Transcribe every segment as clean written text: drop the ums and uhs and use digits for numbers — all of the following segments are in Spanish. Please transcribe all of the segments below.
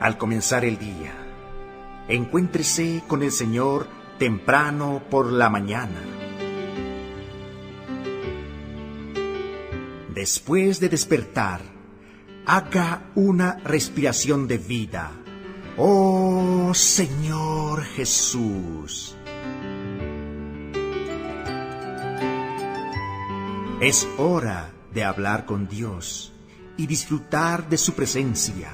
al comenzar el día. Encuéntrese con el Señor temprano por la mañana. Después de despertar, haga una respiración de vida. ¡Oh, Señor Jesús! Es hora de hablar con Dios y disfrutar de su presencia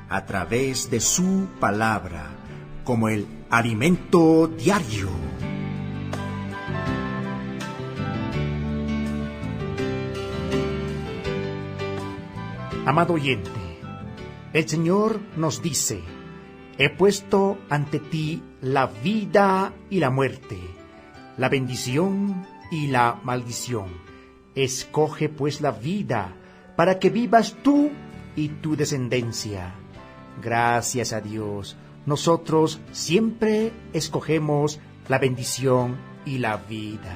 a través de su palabra como el alimento diario. Amado oyente, el Señor nos dice: he puesto ante ti la vida y la muerte, la bendición y la maldición. Escoge pues la vida, para que vivas tú y tu descendencia. Gracias a Dios, nosotros siempre escogemos la bendición y la vida.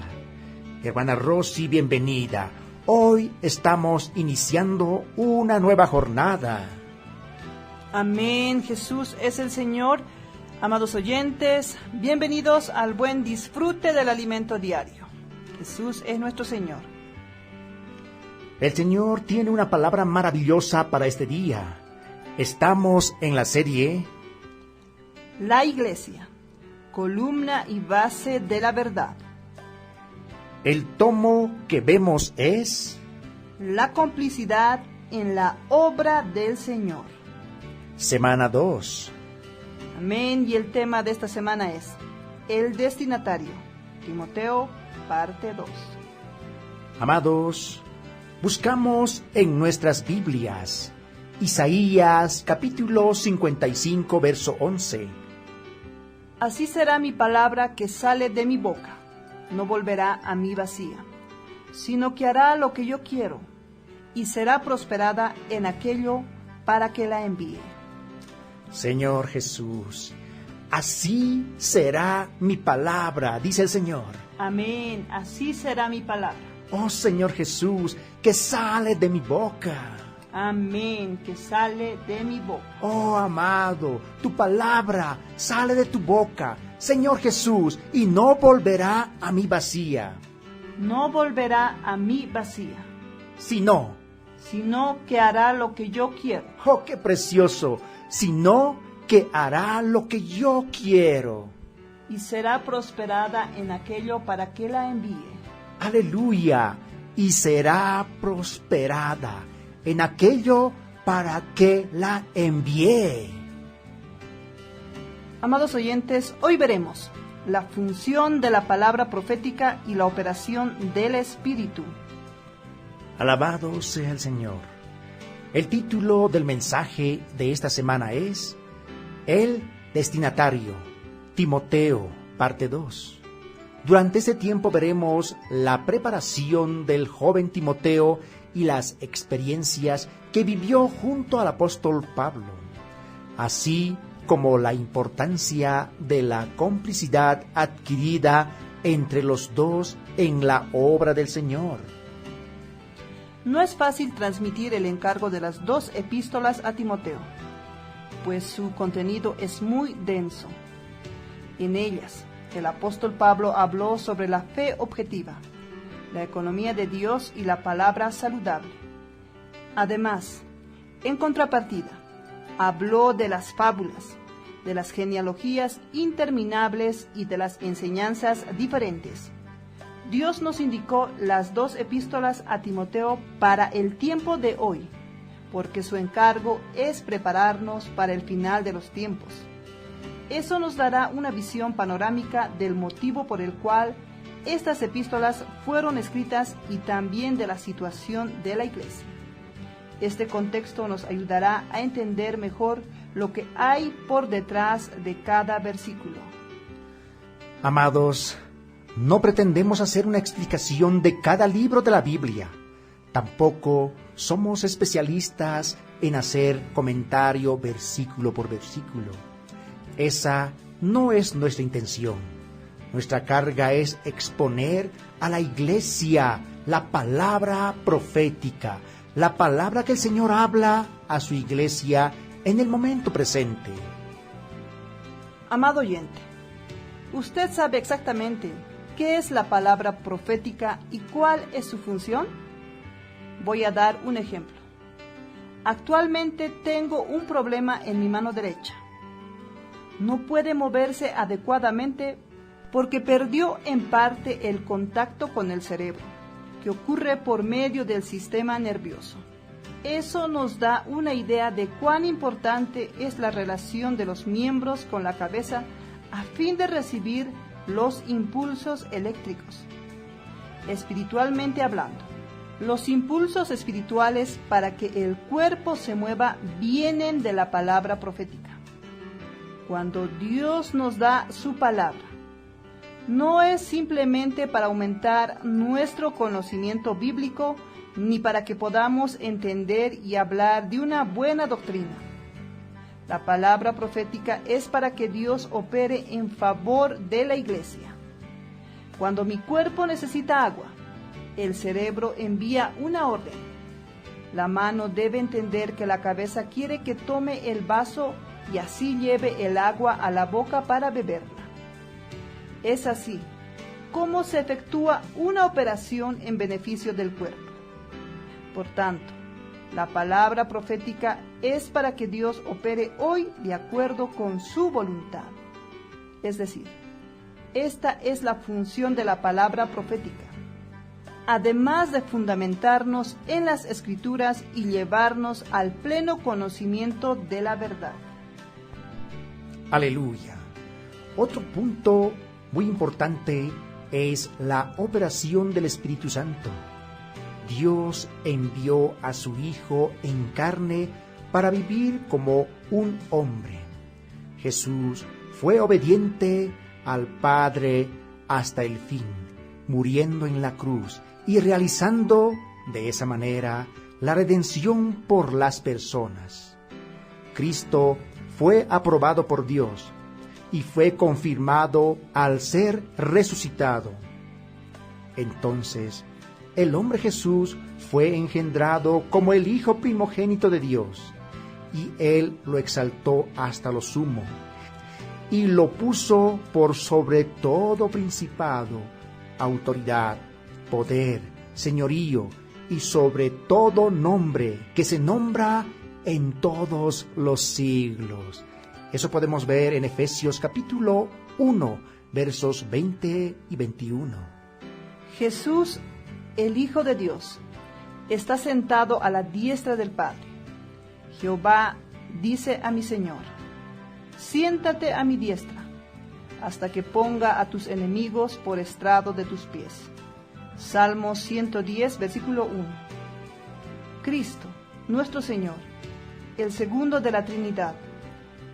Hermana Rosy, bienvenida. Hoy estamos iniciando una nueva jornada. Amén, Jesús es el Señor. Amados oyentes, bienvenidos al buen disfrute del alimento diario. Jesús es nuestro Señor. El Señor tiene una palabra maravillosa para este día. Estamos en la serie La Iglesia, columna y base de la verdad. El tomo que vemos es La complicidad en la obra del Señor. Semana 2. Amén, y el tema de esta semana es el destinatario. Timoteo, parte 2. Amados, buscamos en nuestras Biblias Isaías capítulo 55, verso 11. Así será mi palabra que sale de mi boca. No volverá a mí vacía, sino que hará lo que yo quiero, y será prosperada en aquello para que la envíe. Señor Jesús, así será mi palabra, dice el Señor. Amén, así será mi palabra. Oh Señor Jesús, que sale de mi boca. Amén, que sale de mi boca. Oh amado, tu palabra sale de tu boca, Señor Jesús, y no volverá a mí vacía. No volverá a mí vacía, sino que hará lo que yo quiero. Oh, qué precioso. Sino que hará lo que yo quiero. Y será prosperada en aquello para que la envíe. Aleluya. Y será prosperada en aquello para que la envíe. Amados oyentes, hoy veremos la función de la palabra profética y la operación del Espíritu. Alabado sea el Señor. El título del mensaje de esta semana es El destinatario, Timoteo, parte 2. Durante este tiempo veremos la preparación del joven Timoteo y las experiencias que vivió junto al apóstol Pablo, así como la importancia de la complicidad adquirida entre los dos en la obra del Señor. No es fácil transmitir el encargo de las 2 epístolas a Timoteo, pues su contenido es muy denso. En ellas, el apóstol Pablo habló sobre la fe objetiva, la economía de Dios y la palabra saludable. Además, en contrapartida, habló de las fábulas, de las genealogías interminables y de las enseñanzas diferentes. Dios nos indicó las 2 epístolas a Timoteo para el tiempo de hoy, porque su encargo es prepararnos para el final de los tiempos. Eso nos dará una visión panorámica del motivo por el cual estas epístolas fueron escritas y también de la situación de la iglesia. Este contexto nos ayudará a entender mejor lo que hay por detrás de cada versículo. Amados, no pretendemos hacer una explicación de cada libro de la Biblia. Tampoco somos especialistas en hacer comentario versículo por versículo. Esa no es nuestra intención. Nuestra carga es exponer a la iglesia la palabra profética, la palabra que el Señor habla a su iglesia en el momento presente. Amado oyente, ¿usted sabe exactamente qué es la palabra profética y cuál es su función? Voy a dar un ejemplo. Actualmente tengo un problema en mi mano derecha. No puede moverse adecuadamente porque perdió en parte el contacto con el cerebro, que ocurre por medio del sistema nervioso. Eso nos da una idea de cuán importante es la relación de los miembros con la cabeza a fin de recibir los impulsos eléctricos. Espiritualmente hablando, los impulsos espirituales para que el cuerpo se mueva vienen de la palabra profética. Cuando Dios nos da su palabra, no es simplemente para aumentar nuestro conocimiento bíblico ni para que podamos entender y hablar de una buena doctrina. La palabra profética es para que Dios opere en favor de la iglesia. Cuando mi cuerpo necesita agua, el cerebro envía una orden. La mano debe entender que la cabeza quiere que tome el vaso y así lleve el agua a la boca para beberla. Es así como se efectúa una operación en beneficio del cuerpo. Por tanto, la palabra profética es para que Dios opere hoy de acuerdo con su voluntad. Es decir, esta es la función de la palabra profética. Además de fundamentarnos en las Escrituras y llevarnos al pleno conocimiento de la verdad. Aleluya. Otro punto muy importante es la operación del Espíritu Santo. Dios envió a su Hijo en carne para vivir como un hombre. Jesús fue obediente al Padre hasta el fin, muriendo en la cruz y realizando de esa manera la redención por las personas. Cristo fue aprobado por Dios y fue confirmado al ser resucitado. Entonces, el hombre Jesús fue engendrado como el Hijo primogénito de Dios, y Él lo exaltó hasta lo sumo, y lo puso por sobre todo principado, autoridad, poder, señorío, y sobre todo nombre que se nombra en todos los siglos. Eso podemos ver en Efesios capítulo 1, versos 20 y 21. Jesús, el Hijo de Dios, está sentado a la diestra del Padre. Jehová dice a mi Señor: siéntate a mi diestra, hasta que ponga a tus enemigos por estrado de tus pies. Salmo 110, versículo 1. Cristo, nuestro Señor, el segundo de la Trinidad,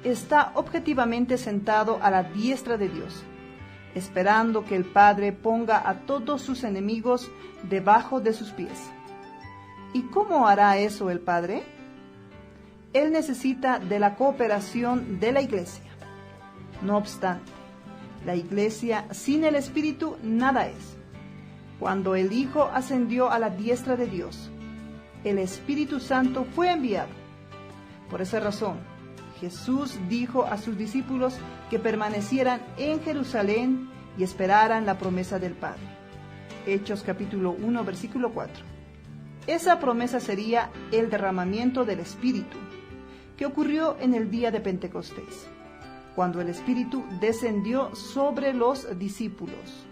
está objetivamente sentado a la diestra de Dios, esperando que el Padre ponga a todos sus enemigos debajo de sus pies. ¿Y cómo hará eso el Padre? Él necesita de la cooperación de la Iglesia. No obstante, la Iglesia sin el Espíritu nada es. Cuando el Hijo ascendió a la diestra de Dios, el Espíritu Santo fue enviado. Por esa razón, Jesús dijo a sus discípulos que permanecieran en Jerusalén y esperaran la promesa del Padre. Hechos capítulo 1, versículo 4. Esa promesa sería el derramamiento del Espíritu, que ocurrió en el día de Pentecostés, cuando el Espíritu descendió sobre los discípulos.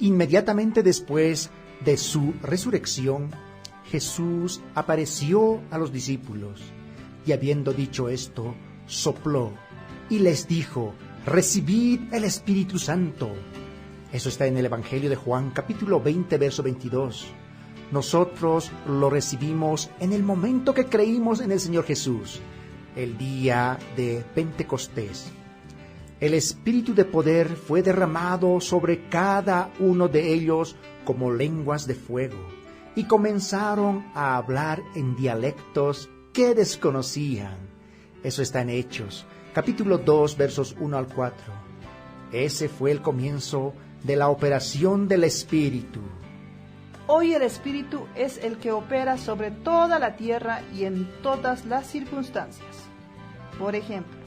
Inmediatamente después de su resurrección, Jesús apareció a los discípulos, y habiendo dicho esto, sopló y les dijo: recibid el Espíritu Santo. Eso está en el Evangelio de Juan, capítulo 20, verso 22. Nosotros lo recibimos en el momento que creímos en el Señor Jesús, el día de Pentecostés. El Espíritu de poder fue derramado sobre cada uno de ellos como lenguas de fuego, y comenzaron a hablar en dialectos que desconocían. Eso está en Hechos, capítulo 2, versos 1 al 4. Ese fue el comienzo de la operación del Espíritu. Hoy el Espíritu es el que opera sobre toda la tierra y en todas las circunstancias. Por ejemplo,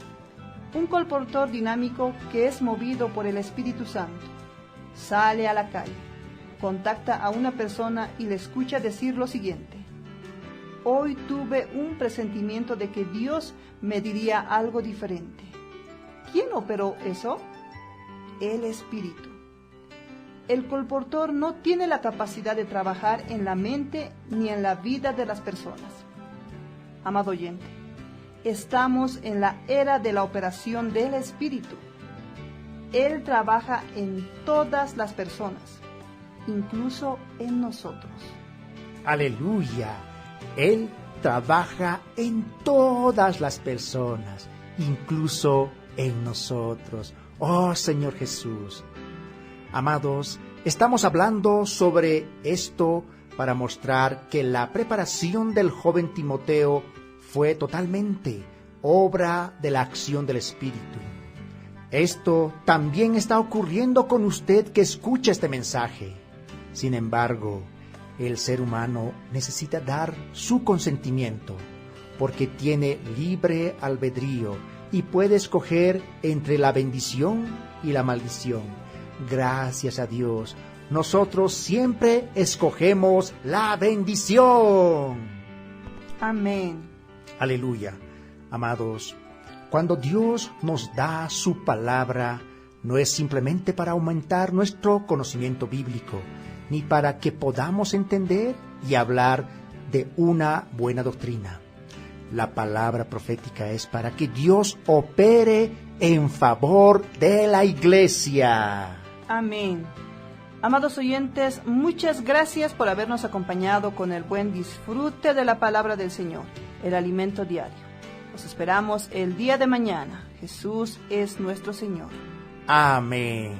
un colportor dinámico que es movido por el Espíritu Santo sale a la calle, contacta a una persona y le escucha decir lo siguiente: hoy tuve un presentimiento de que Dios me diría algo diferente. ¿Quién operó eso? El Espíritu. El colportor no tiene la capacidad de trabajar en la mente ni en la vida de las personas. Amado oyente, estamos en la era de la operación del Espíritu. Él trabaja en todas las personas, incluso en nosotros. Aleluya. Él trabaja en todas las personas, incluso en nosotros. Oh Señor Jesús. Amados, estamos hablando sobre esto para mostrar que la preparación del joven Timoteo fue totalmente obra de la acción del Espíritu. Esto también está ocurriendo con usted que escucha este mensaje. Sin embargo, el ser humano necesita dar su consentimiento, porque tiene libre albedrío y puede escoger entre la bendición y la maldición. Gracias a Dios, nosotros siempre escogemos la bendición. Amén. Aleluya. Amados, cuando Dios nos da su palabra, no es simplemente para aumentar nuestro conocimiento bíblico, ni para que podamos entender y hablar de una buena doctrina. La palabra profética es para que Dios opere en favor de la iglesia. Amén. Amados oyentes, muchas gracias por habernos acompañado con el buen disfrute de la palabra del Señor, el alimento diario. Los esperamos el día de mañana. Jesús es nuestro Señor. Amén.